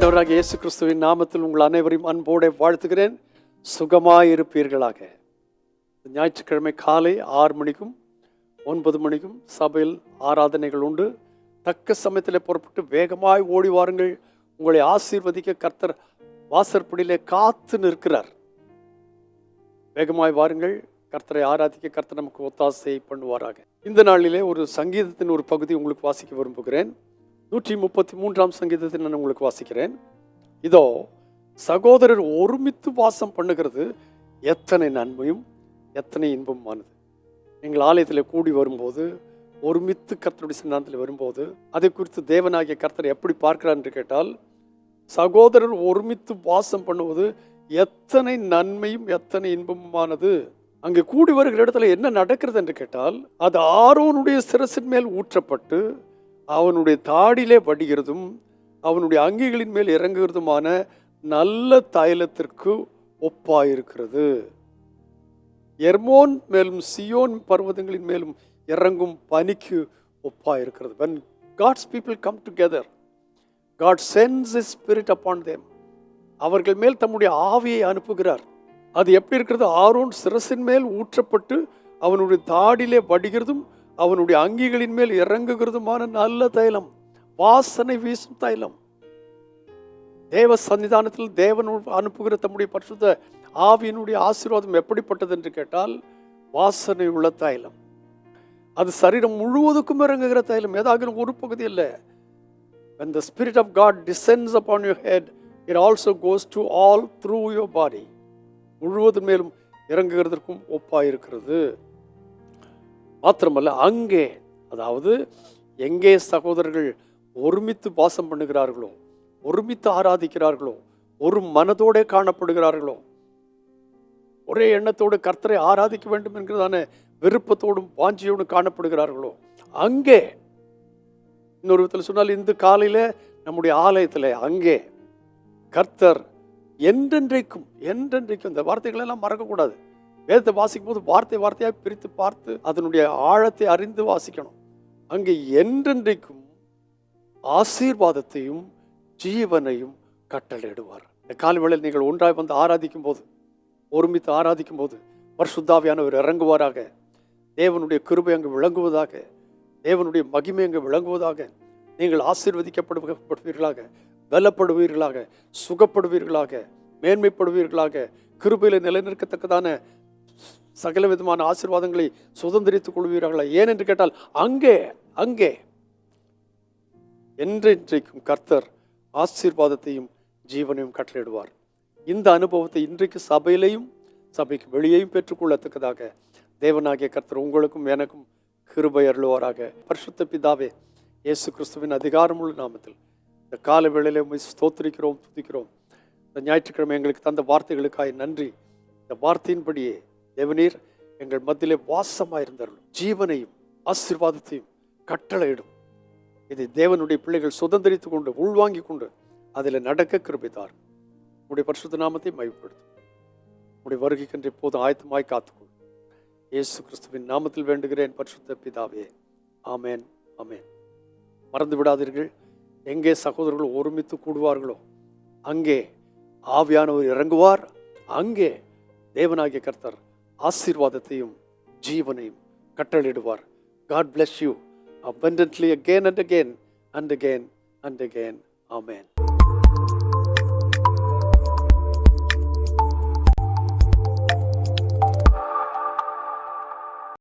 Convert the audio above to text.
ஆண்டவராகிய இயேசு கிறிஸ்துவின் நாமத்தில் உங்கள் அனைவரையும் அன்போடு வாழ்த்துகிறேன். சுகமாயிருப்பீர்களாக. ஞாயிற்றுக்கிழமை காலை 6 மணிக்கும் 9 மணிக்கும் சபையில் ஆராதனைகள் உண்டு. தக்க சமயத்தில் புறப்பட்டு வேகமாய் ஓடி வாருங்கள். உங்களை ஆசீர்வதிக்க கர்த்தர் வாசற்படியிலே காத்து நிற்கிறார். வேகமாய் வாருங்கள். கர்த்தரை ஆராதிக்க கர்த்தர் நமக்கு ஒத்தாசை பண்ணுவாராக. இந்த நாளிலே ஒரு சங்கீதத்தின் ஒரு பகுதி உங்களுக்கு வாசிக்க விரும்புகிறேன். 133ஆம் சங்கீதத்தை நான் உங்களுக்கு வாசிக்கிறேன். இதோ, சகோதரர் ஒருமித்து வாசம் பண்ணுகிறது எத்தனை நன்மையும் எத்தனை இன்பமானது. நீங்கள் ஆலயத்தில் கூடி வரும்போது, ஒருமித்து கர்த்தருடைய சன்னிதானத்தில் வரும்போது, அதை குறித்து தேவனாகிய கர்த்தர் எப்படி பார்க்கிறார் என்று கேட்டால், சகோதரர் ஒருமித்து வாசம் பண்ணுவது எத்தனை நன்மையும் எத்தனை இன்பமானது. அங்கே கூடி வருகிற இடத்துல என்ன நடக்கிறது என்று கேட்டால், அது ஆரோனுடைய சிரசின் மேல் ஊற்றப்பட்டு அவனுடைய தாடியிலே வடிகிறதும் அவனுடைய அங்கிகளின் மேல் இறங்குகிறதுமான நல்ல தைலத்திற்கு ஒப்பாயிருக்கிறது. எர்மோன் மேலும் சியோன் பர்வதங்களின் மேலும் இறங்கும் பனிக்கு ஒப்பாயிருக்கிறது. When God's people come together, God sends His Spirit upon them. அவர்கள் மேல் தம்முடைய ஆவியை அனுப்புகிறார். அது எப்படி இருக்கிறது? ஆரோன் சிரசின் மேல் ஊற்றப்பட்டு அவனுடைய தாடியிலே வடிகிறதும் அவனுடைய அங்கிகளின் மேல் இறங்குகிறதுமான நல்ல தைலம், வாசனை வீசும் தைலம். தேவ சன்னிதானத்தில் தேவன் அனுப்புகிற தம்முடைய பரிசுத்த ஆவியினுடைய ஆசீர்வாதம் எப்படிப்பட்டது என்று கேட்டால், வாசனை உள்ள தைலம். அது சரீரம் முழுவதுக்கும் இறங்குகிற தைலம், ஏதாவது ஒரு பகுதி இல்லை. When the Spirit of God descends upon your head, it also goes to all through your body. முழுவதும் மேலும் இறங்குகிறதற்கும் ஒப்பாயிருக்கிறது. மாத்திரமல்ல, அங்கே, அதாவது எங்கே சகோதரர்கள் ஒருமித்து வாசம் பண்ணுகிறார்களோ, ஒருமித்து ஆராதிக்கிறார்களோ, ஒரு மனதோடு காணப்படுகிறார்களோ, ஒரே எண்ணத்தோடு கர்த்தரை ஆராதிக்க வேண்டும் என்கிறதான விருப்பத்தோடும் வாஞ்சியோடும் காணப்படுகிறார்களோ, அங்கே, இன்னொரு விதத்தில் சொன்னால், இந்த காலையில் நம்முடைய ஆலயத்தில் அங்கே கர்த்தர் என்றென்றைக்கும் என்றென்றைக்கும், இந்த வார்த்தைகளெல்லாம் மறக்கக்கூடாது. வேதத்தை வாசிக்கும் போது வார்த்தை வார்த்தையாக பிரித்து பார்த்து அதனுடைய ஆழத்தை அறிந்து வாசிக்கணும். அங்கே என்றென்றைக்கும் ஆசீர்வாதத்தையும் ஜீவனையும் கட்டளையிடுவார். இந்த காலை வேளையில் நீங்கள் ஒன்றாய் வந்து ஆராதிக்கும் போது, ஒருமித்து ஆராதிக்கும் போது, பரிசுத்தாவியானவர் இறங்குவாராக. தேவனுடைய கிருபை அங்கு விளங்குவதாக, தேவனுடைய மகிமை அங்கு விளங்குவதாக. நீங்கள் ஆசீர்வதிக்கப்படுவீர்களாக, பலப்படுவீர்களாக, சுகப்படுவீர்களாக, மேன்மைப்படுவீர்களாக, கிருபையில நிலைநிற்கத்தக்கதான சகல விதமான ஆசீர்வாதங்களை சுதந்திரித்துக் கொள்வீர்களா. ஏனென்று கேட்டால், அங்கே அங்கே என்றென்றைக்கும் கர்த்தர் ஆசீர்வாதத்தையும் ஜீவனையும் கட்டளையிடுவார். இந்த அனுபவத்தை இன்றைக்கு சபையிலையும் சபைக்கு வெளியேயும் பெற்றுக்கொள்ளத்தக்கதாக தேவனாகிய கர்த்தர் உங்களுக்கும் எனக்கும் கிருபை அருளுவாராக. பரிசுத்த பிதாவே, இயேசு கிறிஸ்துவின் அதிகாரமுள்ள நாமத்தில் இந்த கால வேளையிலே உம்மை ஸ்தோத்திரிக்கிறோம், துதிக்கிறோம். இந்த ஞாயிற்றுக்கிழமை எங்களுக்கு தந்த வார்த்தைகளுக்காய் நன்றி. இந்த வார்த்தையின்படியே தேவனீர் எங்கள் மத்தியிலே வாசமாயிருந்தார்கள். ஜீவனையும் ஆசீர்வாதத்தையும் கட்டளையிடும். இதை தேவனுடைய பிள்ளைகள் சுதந்திரித்துக் கொண்டு உள்வாங்கி கொண்டு அதில் நடக்க கிருபைத்தார். உடைய பரிசுத்த நாமத்தை மகிமைப்படுத்தும். உடைய வருகைக்கென்று இப்போது ஆயத்தமாய் காத்துக்கொள்ளும். இயேசு கிறிஸ்துவின் நாமத்தில் வேண்டுகிறேன் பரிசுத்த பிதாவே. ஆமேன், ஆமேன். மறந்து விடாதீர்கள், எங்கே சகோதரர்கள் ஒருமித்து கூடுவார்களோ அங்கே ஆவியானவர் இறங்குவார். அங்கே தேவனாகிய கர்த்தர் ஆசீர்வாதத்தையும் ஜீவனையும் கட்டளையிடுவார். God bless you abundantly again and again and again and again. Amen.